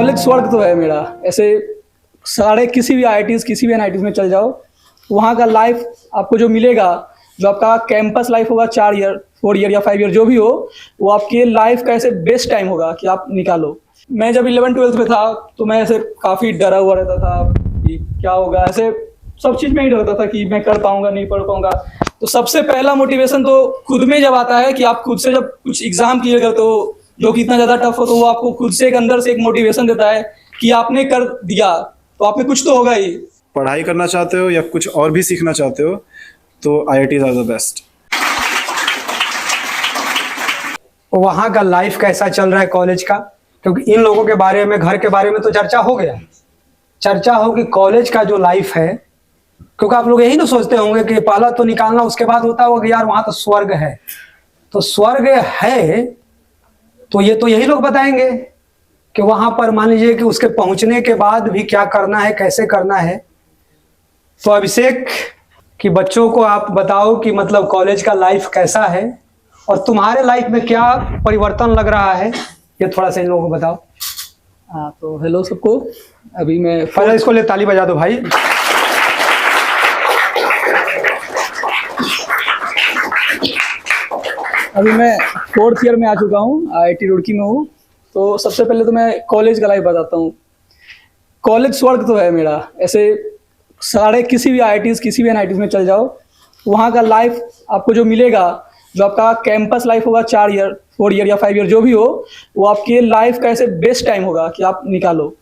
College स्वर्ग तो है मेरा। ऐसे सारे किसी भी आईआईटीज़ किसी भी एनआईटीज़ में चल जाओ, वहाँ का लाइफ आपको जो मिलेगा, जो आपका कैंपस लाइफ होगा 4 ईयर 4 ईयर या 5 ईयर जो भी हो, वो आपके लाइफ का ऐसे बेस्ट टाइम होगा कि आप निकालो। मैं जब 11th-12th में था तो मैं ऐसे काफ़ी डरा हुआ रहता था कि क्या होगा, ऐसे सब चीज़ में ही डरता था कि मैं कर पाऊँगा नहीं पढ़ पाऊँगा। तो सबसे पहला मोटिवेशन तो खुद में जब आता है कि आप खुद से जब कुछ एग्ज़ाम क्लियर करते हो जो कि इतना ज़्यादा टफ हो, तो वो आपको खुद से एक अंदर से एक मोटिवेशन देता है कि आपने कर दिया तो आप में कुछ तो होगा ही। पढ़ाई करना चाहते हो या कुछ और भी सीखना चाहते हो तो IITs आर द बेस्ट। वहाँ का लाइफ कैसा चल रहा है कॉलेज का, क्योंकि इन लोगों के बारे में, घर के बारे में तो चर्चा हो गया, चर्चा हो कि कॉलेज का जो लाइफ है, क्योंकि आप लोग यही ना सोचते होंगे कि पहला तो निकालना, उसके बाद होता होगा कि यार वहाँ तो स्वर्ग है। तो स्वर्ग है तो यही लोग बताएंगे कि वहाँ पर मान लीजिए कि उसके पहुँचने के बाद भी क्या करना है, कैसे करना है। तो अभिषेक कि बच्चों को आप बताओ कि मतलब कॉलेज का लाइफ कैसा है और तुम्हारे लाइफ में क्या परिवर्तन लग रहा है, ये थोड़ा सा इन लोगों को बताओ। हाँ, तो हेलो सबको। अभी मैं पहले इसको ले ताली बजा दो भाई। अभी मैं 4th ईयर में आ चुका हूँ, IIT रुड़की में हूँ। तो सबसे पहले तो मैं कॉलेज का लाइफ बताता हूँ। कॉलेज स्वर्ग तो है मेरा। ऐसे सारे किसी भी IITs किसी भी एनआईटीज़ में चल जाओ, वहाँ का लाइफ आपको जो मिलेगा, जो आपका कैंपस लाइफ होगा 4 ईयर 4 ईयर या 5 ईयर जो भी हो, वो आपके लाइफ का ऐसे बेस्ट टाइम होगा कि आप निकालो।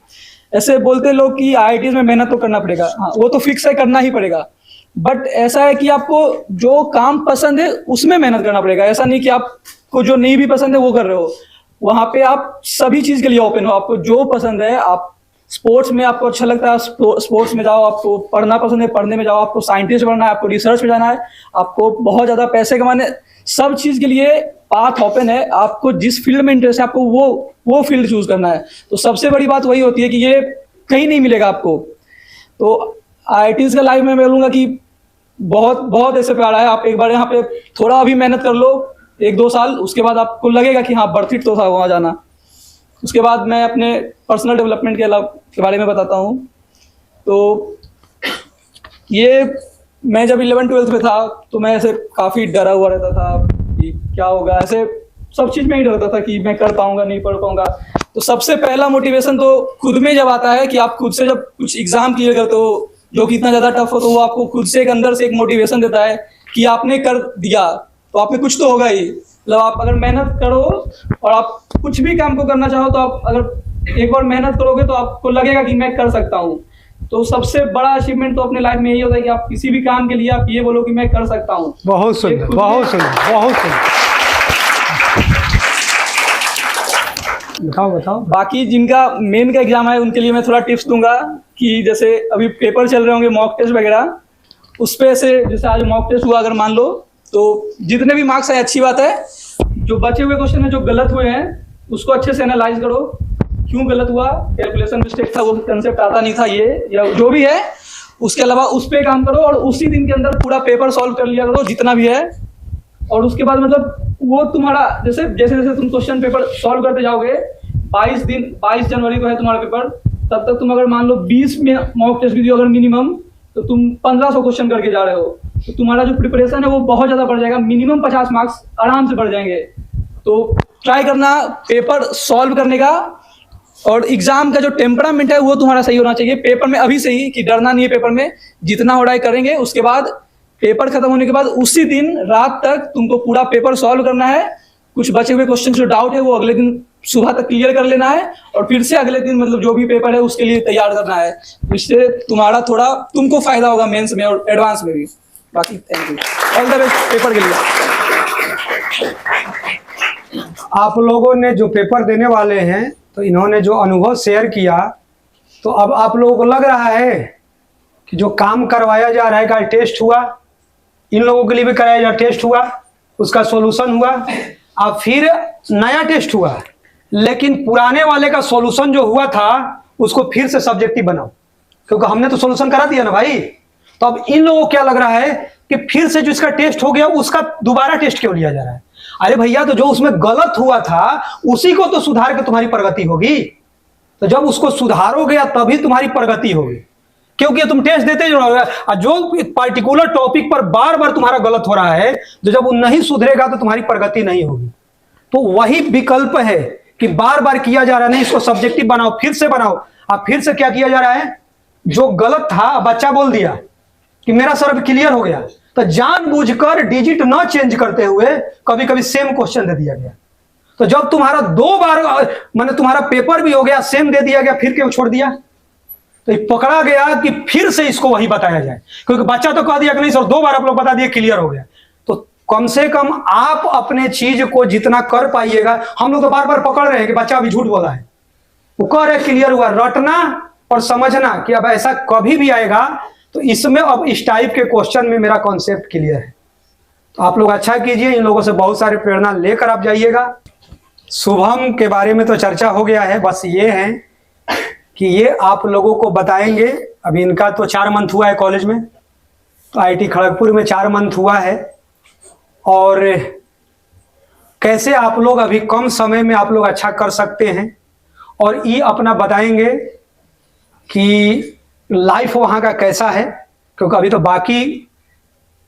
ऐसे बोलते लोग कि IITs में मेहनत तो करना पड़ेगा, हाँ वो तो फिक्स है, करना ही पड़ेगा। बट ऐसा है कि आपको जो काम पसंद है उसमें मेहनत करना पड़ेगा। ऐसा नहीं कि आपको जो नहीं भी पसंद है वो कर रहे हो। वहाँ पे आप सभी चीज़ के लिए ओपन हो। आपको जो पसंद है, आप स्पोर्ट्स में आपको अच्छा लगता है स्पोर्ट्स में जाओ, आपको पढ़ना पसंद है पढ़ने में जाओ, आपको साइंटिस्ट बनना है, आपको रिसर्च में जाना है, आपको बहुत ज़्यादा पैसे कमाने, सब चीज़ के लिए पाथ ओपन है। आपको जिस फील्ड में इंटरेस्ट है आपको वो फील्ड चूज करना है। तो सबसे बड़ी बात वही होती है कि ये कहीं नहीं मिलेगा आपको। तो IITs का लाइफ में मैं बोलूँगा कि बहुत ऐसे प्यारा है। आप एक बार यहाँ पे थोड़ा अभी मेहनत कर लो 1-2 साल, उसके बाद आपको लगेगा कि हाँ वर्थ इट तो था वहाँ जाना। उसके बाद मैं अपने पर्सनल डेवलपमेंट के बारे में बताता हूँ। तो ये मैं जब 11th-12th में था तो मैं ऐसे काफ़ी डरा हुआ रहता था कि क्या होगा, ऐसे सब चीज़ में ही डरता था कि मैं कर पाऊँगा नहीं पढ़ पाऊँगा। तो सबसे पहला मोटिवेशन तो खुद में जब आता है कि आप खुद से जब कुछ एग्ज़ाम क्लियर करते हो जो कि इतना ज़्यादा टफ हो, तो वो आपको खुद से एक अंदर से एक मोटिवेशन देता है कि आपने कर दिया तो आप में कुछ तो होगा ही। मतलब आप अगर मेहनत करो और आप कुछ भी काम को करना चाहो, तो आप अगर एक बार मेहनत करोगे तो आपको लगेगा कि मैं कर सकता हूँ। तो सबसे बड़ा अचीवमेंट तो अपने लाइफ में यही होता है कि आप किसी भी काम के लिए आप ये बोलो कि मैं कर सकता हूँ। बहुत सुंदर, बहुत सुंदर, बहुत सुंदर। बताओ। बाकी जिनका मेन का एग्जाम है उनके लिए मैं थोड़ा टिप्स दूंगा कि जैसे अभी पेपर चल रहे होंगे मॉक टेस्ट वगैरह, उस पे से जैसे आज मॉक टेस्ट हुआ अगर मान लो, तो जितने भी मार्क्स आए अच्छी बात है। जो बचे हुए क्वेश्चन है जो गलत हुए हैं उसको अच्छे से एनालाइज करो, क्यों गलत हुआ, कैलकुलेशन मिस्टेक था, वो कंसेप्ट आता नहीं था, ये या जो भी है। उसके अलावा उस पर काम करो और उसी दिन के अंदर पूरा पेपर सॉल्व कर लिया करो जितना भी है। और उसके बाद मतलब वो तुम्हारा जैसे तुम क्वेश्चन पेपर सॉल्व करते जाओगे, 22 जनवरी को है तुम्हारा पेपर, तब तक तुम अगर मान लो 20 में मॉक टेस्ट भी दियो अगर मिनिमम, तो तुम 1500 क्वेश्चन करके जा रहे हो। तो तुम्हारा जो प्रिपरेशन है वो बहुत ज़्यादा बढ़ जाएगा, मिनिमम 50 मार्क्स आराम से बढ़ जाएंगे। तो ट्राई करना पेपर सॉल्व करने का, और एग्जाम का जो टेम्परामेंट है वो तुम्हारा सही होना चाहिए पेपर में अभी से ही, कि डरना नहीं है पेपर में, जितना हो रहा है करेंगे। उसके बाद पेपर खत्म होने के बाद उसी दिन रात तक तुमको पूरा पेपर सॉल्व करना है। कुछ बचे हुए क्वेश्चन जो डाउट है वो अगले दिन सुबह तक क्लियर कर लेना है, और फिर से अगले दिन मतलब जो भी पेपर है उसके लिए तैयार करना है। इससे तुम्हारा थोड़ा तुमको फायदा होगा मेंस में और एडवांस में भी। बाकी thank you, all the best paper के लिए। आप लोगों ने जो पेपर देने वाले हैं, तो इन्होंने जो अनुभव शेयर किया, तो अब आप लोगों को लग रहा है कि जो काम करवाया जा रहा है का टेस्ट हुआ, इन लोगों के लिए भी कराया जा टेस्ट हुआ, उसका सॉल्यूशन हुआ, अब फिर नया टेस्ट हुआ, लेकिन पुराने वाले का सॉल्यूशन जो हुआ था उसको फिर से सब्जेक्टिव बनाओ, क्योंकि हमने तो सॉल्यूशन करा दिया ना भाई। तो अब इन लोगों को क्या लग रहा है कि फिर से जो इसका टेस्ट हो गया उसका दोबारा टेस्ट क्यों लिया जा रहा है। अरे भैया, तो जो उसमें गलत हुआ था उसी को तो सुधार के तुम्हारी प्रगति होगी। तो जब उसको सुधारोगे तभी तुम्हारी प्रगति होगी, क्योंकि तुम टेस्ट देते रहोगे और जो एक पर्टिकुलर टॉपिक पर बार बार तुम्हारा गलत हो रहा है, जो जब वो नहीं सुधरेगा तो तुम्हारी प्रगति नहीं होगी। तो वही विकल्प है कि बार बार किया जा रहा है, नहीं इसको सब्जेक्टिव बनाओ, फिर से बनाओ। अब फिर से क्या किया जा रहा है, जो गलत था बच्चा बोल दिया कि मेरा सर अब क्लियर हो गया, तो जानबूझकर डिजिट न चेंज करते हुए कभी कभी सेम क्वेश्चन दे दिया गया। तो जब तुम्हारा 2 बार माने तुम्हारा पेपर भी हो गया, सेम दे दिया गया, फिर क्यों छोड़ दिया? तो पकड़ा गया कि फिर से इसको वही बताया जाए, क्योंकि बच्चा तो कह दिया कि नहीं सर 2 बार आप लोग बता दिए क्लियर हो गया। तो कम से कम आप अपने चीज को जितना कर पाइएगा, हम लोग तो बार बार पकड़ रहे हैं कि बच्चा अभी झूठ बोला है, वो कह रहे क्लियर हुआ। रटना और समझना कि अब ऐसा कभी भी आएगा, तो इसमें अब इस टाइप के क्वेश्चन में मेरा कॉन्सेप्ट क्लियर है। तो आप लोग अच्छा कीजिए, इन लोगों से बहुत सारे प्रेरणा लेकर आप जाइएगा। शुभम के बारे में तो चर्चा हो गया है, बस ये है कि ये आप लोगों को बताएंगे। अभी इनका तो 4 मंथ हुआ है कॉलेज में, तो आईटी खड़गपुर में 4 मंथ हुआ है, और कैसे आप लोग अभी कम समय में आप लोग अच्छा कर सकते हैं, और ये अपना बताएंगे कि लाइफ वहाँ का कैसा है, क्योंकि अभी तो बाकी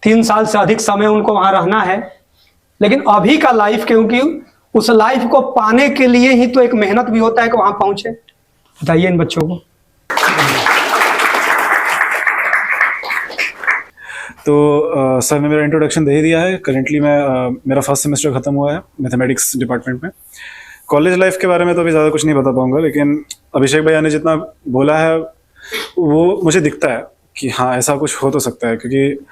3 साल से अधिक समय उनको वहाँ रहना है। लेकिन अभी का लाइफ, क्योंकि उस लाइफ को पाने के लिए ही तो एक मेहनत भी होता है कि वहाँ पहुँचे। बताइए इन बच्चों को। तो सर ने मेरा इंट्रोडक्शन दे ही दिया है। करेंटली मेरा फर्स्ट सेमेस्टर ख़त्म हुआ है मैथमेटिक्स डिपार्टमेंट में। कॉलेज लाइफ के बारे में तो अभी ज़्यादा कुछ नहीं बता पाऊँगा, लेकिन अभिषेक भैया ने जितना बोला है वो मुझे दिखता है कि हाँ ऐसा कुछ हो तो सकता है। क्योंकि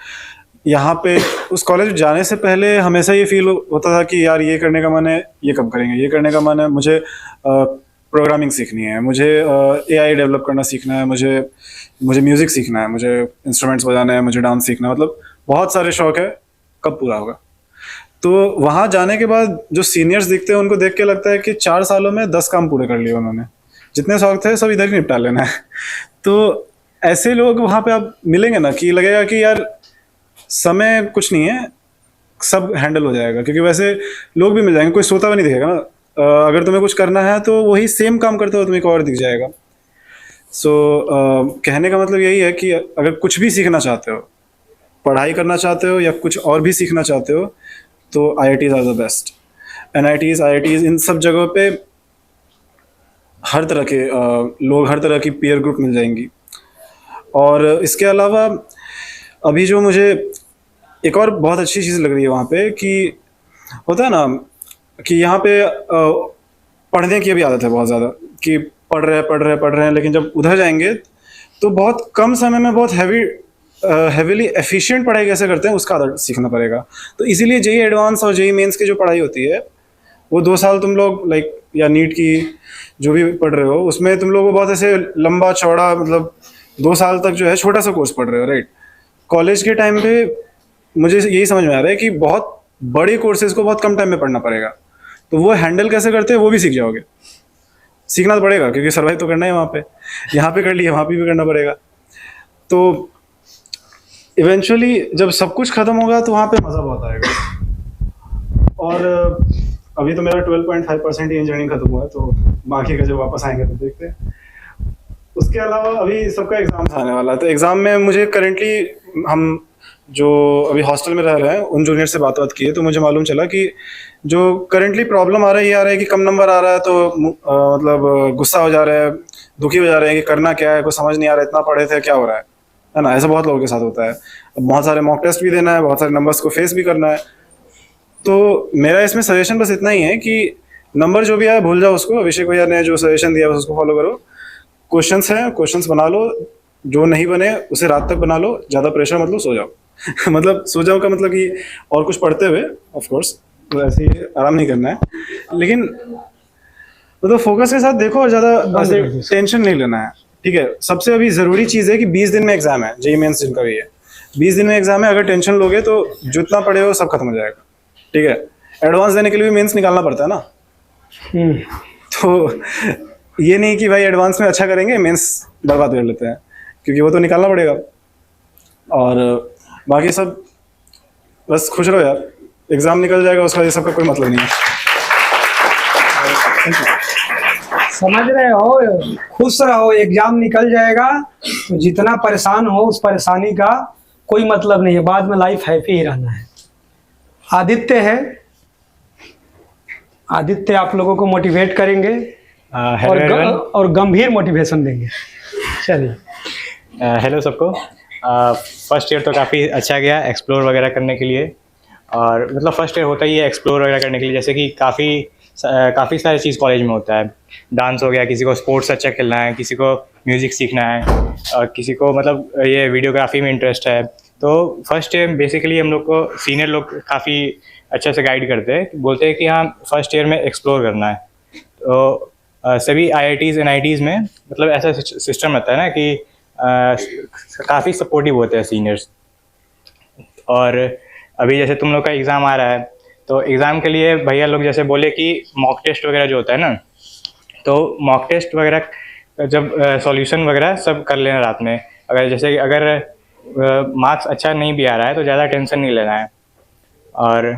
यहाँ पे उस कॉलेज जाने से पहले हमेशा ये फील होता था कि यार ये करने का मन है, ये कब करेंगे, ये करने का मन है, मुझे प्रोग्रामिंग सीखनी है, मुझे AI डेवलप करना सीखना है, मुझे म्यूज़िक सीखना है, मुझे इंस्ट्रूमेंट्स बजाना है, मुझे डांस सीखना है, मतलब बहुत सारे शौक है, कब पूरा होगा। तो वहाँ जाने के बाद जो सीनियर्स दिखते हैं उनको देख के लगता है कि 4 सालों में 10 काम पूरे कर लिए उन्होंने, जितने शौक थे सब इधर ही निपटा लेना है। तो ऐसे लोग वहाँ पे आप मिलेंगे ना कि लगेगा कि यार समय कुछ नहीं है, सब हैंडल हो जाएगा। क्योंकि वैसे लोग भी मिल जाएंगे, कोई सोता हुआ नहीं दिखेगा ना। अगर तुम्हें कुछ करना है तो वही सेम काम करते हो तुम्हें और दिख जाएगा। सो कहने का मतलब यही है कि अगर कुछ भी सीखना चाहते हो, पढ़ाई करना चाहते हो या कुछ और भी सीखना चाहते हो, तो IITs are the best. NITs IITs इन सब जगहों पे हर तरह के लोग, हर तरह की पीयर ग्रुप मिल जाएंगी। और इसके अलावा अभी जो मुझे एक और बहुत अच्छी चीज़ लग रही है वहाँ पे, कि होता है ना कि यहाँ पे पढ़ने की अभी आदत है बहुत ज़्यादा, कि पढ़ रहे हैं, लेकिन जब उधर जाएंगे तो बहुत कम समय में बहुत हैवीली एफिशिएंट पढ़ाई कैसे करते हैं उसका आदत सीखना पड़ेगा। तो इसीलिए JEE एडवांस और JEE मेंस की जो पढ़ाई होती है वो 2 साल तुम लोग लाइक, या नीट की जो भी पढ़ रहे हो उसमें तुम लोग बहुत ऐसे लंबा चौड़ा, मतलब 2 साल तक जो है छोटा सा कोर्स पढ़ रहे हो, राइट। कॉलेज के टाइम पे मुझे यही समझ में आ रहा है कि बहुत बड़े कोर्सेज को बहुत कम टाइम में पढ़ना पड़ेगा, तो वो हैंडल कैसे करते हैं वो भी सीख जाओगे। सीखना तो पड़ेगा क्योंकि सर्वाइव तो करना है वहाँ पे, यहाँ पे कर लिया वहाँ पे भी करना पड़ेगा। तो इवेंचुअली जब सब कुछ खत्म होगा तो वहाँ पे मज़ा बहुत आएगा। और अभी तो मेरा 12.5% ही इंजीनियरिंग खत्म हुआ है, तो बाकी का जब वापस आएंगे तो देखते हैं। उसके अलावा अभी सबका एग्ज़ाम आने वाला है, तो एग्ज़ाम में मुझे करेंटली, हम जो अभी हॉस्टल में रह रहे हैं उन जूनियर से बात की है, तो मुझे मालूम चला कि जो करेंटली प्रॉब्लम आ रही है कि कम नंबर आ रहा है तो मतलब गुस्सा हो जा रहे हैं, दुखी हो जा रहे हैं कि करना क्या है, कुछ समझ नहीं आ रहा है, इतना पढ़े थे क्या हो रहा है ना। ऐसा बहुत लोगों के साथ होता है। अब बहुत सारे मॉक टेस्ट भी देना है, बहुत सारे नंबर्स को फेस भी करना है। तो मेरा इसमें सजेशन बस इतना ही है कि नंबर जो भी आया भूल जाओ उसको। अभिषेक भैया ने जो सजेशन दिया बस उसको फॉलो करो। क्वेश्चंस हैं, क्वेश्चंस बना लो, जो नहीं बने उसे रात तक बना लो, ज़्यादा प्रेशर मतलब सो जाओ। मतलब सो जाओ का मतलब कि और कुछ पढ़ते हुए, ऑफ कोर्स तो ऐसे ही आराम नहीं करना है, लेकिन मतलब फोकस के साथ देखो और ज़्यादा टेंशन नहीं लेना है, ठीक है। सबसे अभी ज़रूरी चीज़ है कि 20 दिन में एग्जाम है, JEE मेंस जिनका भी है 20 दिन में एग्जाम है। अगर टेंशन लोगे तो जितना पढ़े हो सब खत्म हो जाएगा, ठीक है। एडवांस देने के लिए भी मेंस निकालना पड़ता है ना। तो ये नहीं कि भाई एडवांस में अच्छा करेंगे मेंस बर्बाद कर लेते हैं, क्योंकि वो तो निकालना पड़ेगा। और बाकी सब बस खुश रहो यार, एग्ज़ाम निकल जाएगा, उसका ये सबका कोई मतलब नहीं है। Thank you. समझ रहे हो, खुश रहो, एग्जाम निकल जाएगा तो जितना परेशान हो उस परेशानी का कोई मतलब नहीं है, बाद में लाइफ हैप्पी ही रहना है। आदित्य है, आदित्य आप लोगों को मोटिवेट करेंगे हेलो एवरीवन। और गंभीर मोटिवेशन देंगे। चलिए। हेलो सबको। फर्स्ट ईयर तो काफ़ी अच्छा गया एक्सप्लोर वगैरह करने के लिए, और मतलब फर्स्ट ईयर होता ही है एक्सप्लोर वगैरह करने के लिए, जैसे कि काफ़ी सारी चीज़ कॉलेज में होता है। डांस हो गया, किसी को स्पोर्ट्स अच्छा खेलना है, किसी को म्यूज़िक सीखना है, और किसी को मतलब ये वीडियोग्राफी में इंटरेस्ट है। तो फर्स्ट ईयर बेसिकली हम लोग को सीनियर लोग काफ़ी अच्छे से गाइड करते हैं, बोलते हैं कि हाँ फर्स्ट ईयर में एक्सप्लोर करना है। तो सभी IITs NITs में मतलब ऐसा सिस्टम रहता है ना कि काफ़ी सपोर्टिव होते हैं सीनियर्स। और अभी जैसे तुम लोग का एग्ज़ाम आ रहा है, तो एग्ज़ाम के लिए भैया लोग जैसे बोले कि मॉक टेस्ट वगैरह जो होता है ना, तो मॉक टेस्ट वगैरह जब सॉल्यूशन वगैरह सब कर लेना रात में। अगर मार्क्स अच्छा नहीं भी आ रहा है तो ज़्यादा टेंशन नहीं लेना है। और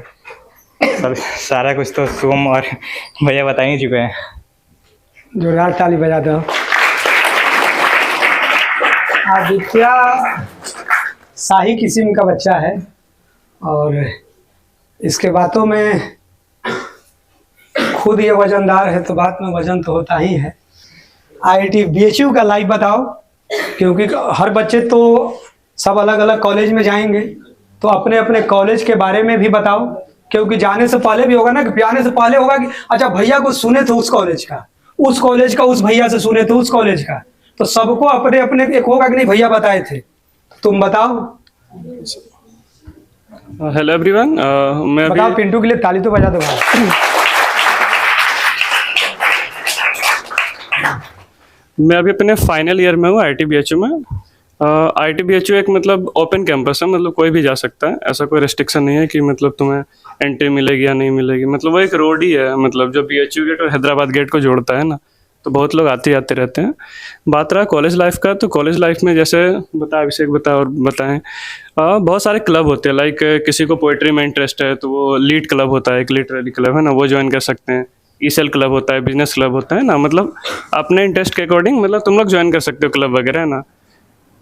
सब सारा कुछ तो शुभम और भैया बता ही चुके हैं। जोरदार ताली बजा दो। आदित्य शाही किस्म का बच्चा है और इसके बातों में खुद ये वजनदार है, तो बात में वजन तो होता ही है। IIT BHU का लाइफ बताओ, क्योंकि हर बच्चे तो सब अलग अलग कॉलेज में जाएंगे, तो अपने अपने कॉलेज के बारे में भी बताओ, क्योंकि जाने से पहले भी होगा ना, कि जाने से पहले होगा कि अच्छा भैया को सुने थे उस कॉलेज का, उस भैया से सुने थे उस कॉलेज का, तो सबको अपने अपने एक होगा कि नहीं भैया बताए थे। तुम बताओ। Hello everyone. मैं बताओ, अभी पिंटू के लिए ताली तो बजा दो भाई। मैं अभी अपने फाइनल ईयर में हूँ IIT BHU में। IIT BHU एक मतलब ओपन कैंपस है, मतलब कोई भी जा सकता है, ऐसा कोई रेस्ट्रिक्शन नहीं है कि मतलब तुम्हें एंट्री मिलेगी या नहीं मिलेगी। मतलब वो एक रोड ही है, मतलब जो BHU गेट और हैदराबाद गेट को जोड़ता है ना, तो बहुत लोग आते जाते रहते हैं। बात रहा कॉलेज लाइफ का, तो कॉलेज लाइफ में जैसे अभिषेक बता और बताएं, बहुत सारे क्लब होते हैं। लाइक किसी को पोइट्री में इंटरेस्ट है तो वो लीड क्लब होता है, एक लिटरेरी क्लब है ना, वो ज्वाइन कर सकते हैं। ECL क्लब होता है, बिजनेस क्लब होता है ना, मतलब अपने इंटरेस्ट के अकॉर्डिंग मतलब तुम लोग ज्वाइन कर सकते हो क्लब वगैरह, है ना।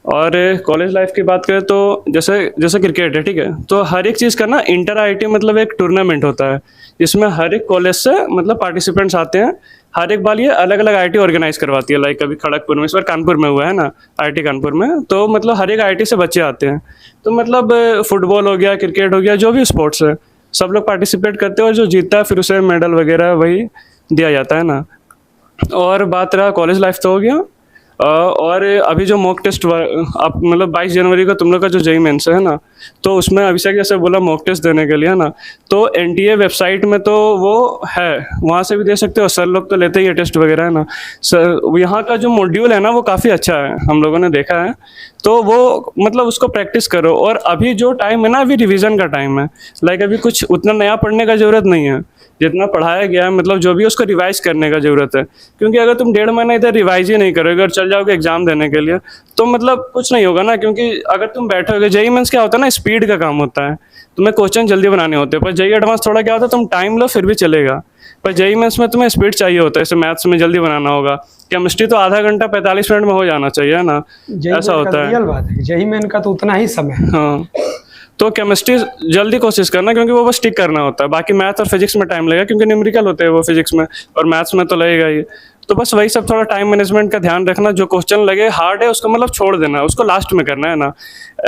और कॉलेज लाइफ की बात करें तो जैसे क्रिकेट है, ठीक है, तो हर एक चीज़ का ना इंटर IIT मतलब एक टूर्नामेंट होता है, जिसमें हर एक कॉलेज से मतलब पार्टिसिपेंट्स आते हैं। हर एक बार ये अलग अलग IIT ऑर्गेनाइज करवाती है। लाइक कभी खड़गपुर में, इस बार कानपुर में हुआ है ना, IIT कानपुर में, तो मतलब हर एक IIT से बच्चे आते हैं। तो मतलब फुटबॉल हो गया, क्रिकेट हो गया, जो भी स्पोर्ट्स है सब लोग पार्टिसिपेट करते हैं, और जो जीतता है फिर उसे मेडल वगैरह वही दिया जाता है ना। और बात रहा कॉलेज लाइफ तो हो गया। और अभी जो मॉक टेस्ट आप मतलब 22 जनवरी को तुम लोग का जो JEE मेंस है ना, तो उसमें अभिषेक जैसे बोला मॉक टेस्ट देने के लिए, है ना, तो NTA वेबसाइट में तो वो है, वहाँ से भी दे सकते हो। सर लोग तो लेते ही है टेस्ट वगैरह, है ना। सर यहाँ का जो मॉड्यूल है ना वो काफ़ी अच्छा है, हम लोगों ने देखा है, तो वो मतलब उसको प्रैक्टिस करो। और अभी जो टाइम है ना, अभी रिवीजन का टाइम है। लाइक अभी कुछ उतना नया पढ़ने का ज़रूरत नहीं है, जितना पढ़ाया गया है मतलब जो भी उसको रिवाइज करने का ज़रूरत है। क्योंकि अगर तुम 1.5 महीना इधर रिवाइज ही नहीं करोगे और चल जाओगे एग्जाम देने के लिए, तो मतलब कुछ नहीं होगा ना। क्योंकि अगर तुम बैठोगे, JEE मेंस क्या होता है ना, स्पीड का काम होता है, तुम्हें क्वेश्चन जल्दी बनाने होते हैं। पर JEE एडवांस थोड़ा क्या होता है, तुम टाइम लो फिर भी चलेगा, पर JEE मेंस में तुम्हें स्पीड चाहिए होता है। जैसे मैथ्स में जल्दी बनाना होगा, केमिस्ट्री तो आधा घंटा 45 मिनट में हो जाना चाहिए, है ना, ऐसा होता है। रियल बात है, JEE मेन का तो उतना ही समय है। हाँ, तो केमिस्ट्री जल्दी कोशिश करना, क्योंकि वो बस टिक करना होता है। बाकी मैथ और फिजिक्स में टाइम लगेगा, क्योंकि न्यूमेरिकल होते हैं वो फिजिक्स में, और मैथ्स में तो लगेगा ही। तो बस वही सब थोड़ा टाइम मैनेजमेंट का ध्यान रखना। जो क्वेश्चन लगे हार्ड है उसको मतलब छोड़ देना, उसको लास्ट में करना, है ना।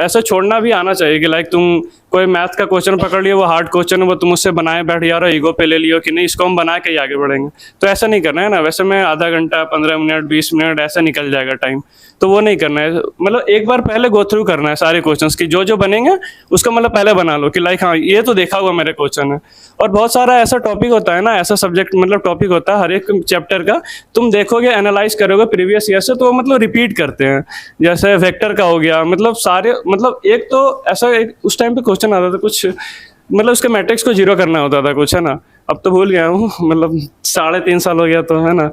ऐसा छोड़ना भी आना चाहिए कि लाइक तुम कोई मैथ का क्वेश्चन पकड़ लियो, वो हार्ड क्वेश्चन है, वो तुम उससे बनाए बैठ जा रहे हो, ईगो पे ले लियो कि नहीं इसको हम बना के ही आगे बढ़ेंगे, तो ऐसा नहीं करना है ना। वैसे में आधा घंटा 15 मिनट 20 मिनट ऐसा निकल जाएगा टाइम, तो वो नहीं करना है। मतलब एक बार पहले गो थ्रू करना है सारे क्वेश्चंस की, जो जो बनेंगे उसको मतलब पहले बना लो कि लाइक हाँ ये तो देखा हुआ मेरे क्वेश्चन है। और बहुत सारा ऐसा टॉपिक होता है ना, ऐसा सब्जेक्ट मतलब टॉपिक होता है हर एक चैप्टर का, तुम देखोगे एनालाइज करोगे प्रीवियस ईयर से, तो वो मतलब रिपीट करते हैं। जैसे वेक्टर का हो गया, मतलब सारे मतलब एक तो ऐसा एक उस टाइम पे क्वेश्चन आता था कुछ, मतलब उसके मैट्रिक्स को 0 करना होता था कुछ, है ना। अब तो भूल गया हूँ, मतलब 3.5 साल हो गया, तो है ना।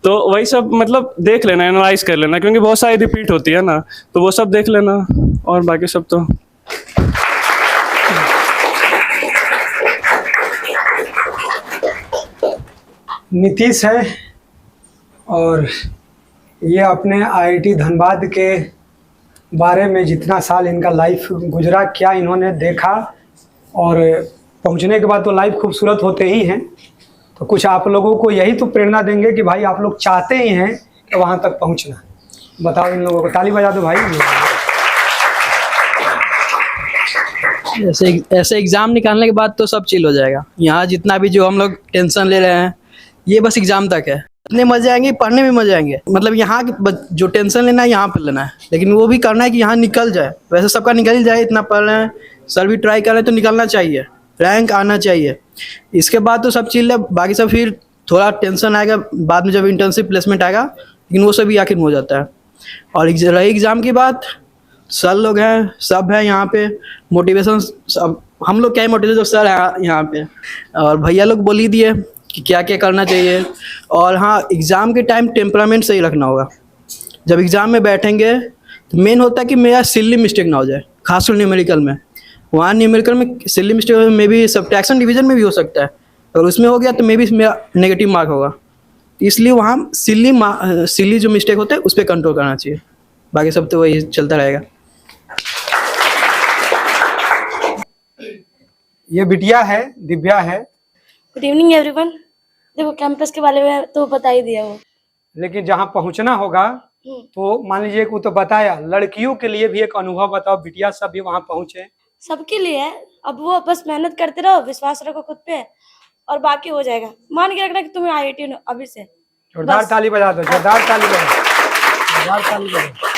तो वही सब मतलब देख लेना, एनालाइज कर लेना, क्योंकि बहुत सारी रिपीट होती है ना, तो वो सब देख लेना। और बाकी सब तो नीतीश है और ये अपने आईआईटी धनबाद के बारे में जितना साल इनका लाइफ गुजरा, क्या इन्होंने देखा, और पहुंचने के बाद तो लाइफ खूबसूरत होते ही हैं। तो कुछ आप लोगों को यही तो प्रेरणा देंगे कि भाई आप लोग चाहते ही हैं कि वहाँ तक पहुँचना। बताओ इन लोगों को, ताली बजा दो भाई। ऐसे एग्ज़ाम निकालने के बाद तो सब चिल हो जाएगा। यहाँ जितना भी जो हम लोग टेंशन ले रहे हैं, ये बस एग्ज़ाम तक है। इतने मजे आएंगे, पढ़ने में मजे आएंगे। मतलब यहाँ जो टेंशन लेना है यहाँ पर लेना है, लेकिन वो भी करना है कि यहाँ निकल जाए। वैसे सबका निकल ही जाए, इतना पढ़ रहे हैं, सर भी ट्राई कर रहे हैं, तो निकलना चाहिए, रैंक आना चाहिए। इसके बाद तो सब चिल है, बाकी सब फिर थोड़ा टेंशन आएगा बाद में जब इंटर्नशिप प्लेसमेंट आएगा, लेकिन वो सब भी आखिर में हो जाता है। और रही एग्ज़ाम की बात, सर लोग हैं, सब है यहाँ पे, मोटिवेशन सब हम लोग क्या ही मोटिवेशन, सर है यहाँ पे, और भैया लोग बोल ही दिए कि क्या क्या करना चाहिए। और हाँ, एग्ज़ाम के टाइम टेम्परामेंट सही रखना होगा। जब एग्ज़ाम में बैठेंगे तो मेन होता है कि मेरा सिली मिस्टेक ना हो जाए, खासकर न्यूमेरिकल में। वहाँ न्यूमेरिकल में सिली मिस्टेक में भी सब्ट्रैक्शन डिवीजन में भी हो सकता है, अगर उसमें हो गया तो मे भी मेरा नेगेटिव मार्क होगा। इसलिए वहाँ सिली जो मिस्टेक होता है उस पर कंट्रोल करना चाहिए। बाकी सब तो वही चलता रहेगा। ये बिटिया है, दिव्या है, गुड इवनिंग एवरीवन। देखो कैंपस के बारे में तो बता ही दिया वो। लेकिन जहाँ पहुँचना होगा तो मान लीजिए कि वो तो बताया, लड़कियों के लिए भी एक अनुभव बताओ। बिटिया सब भी वहाँ पहुँचे, सबके लिए है। अब वो बस मेहनत करते रहो, विश्वास रखो खुद पे, और बाकी हो जाएगा। मान के रखना कि तुम्हें आईआईटी अभी से। जोरदार ताली बजा दो, जोरदार ताली बजा, जोरदार ताली बजा।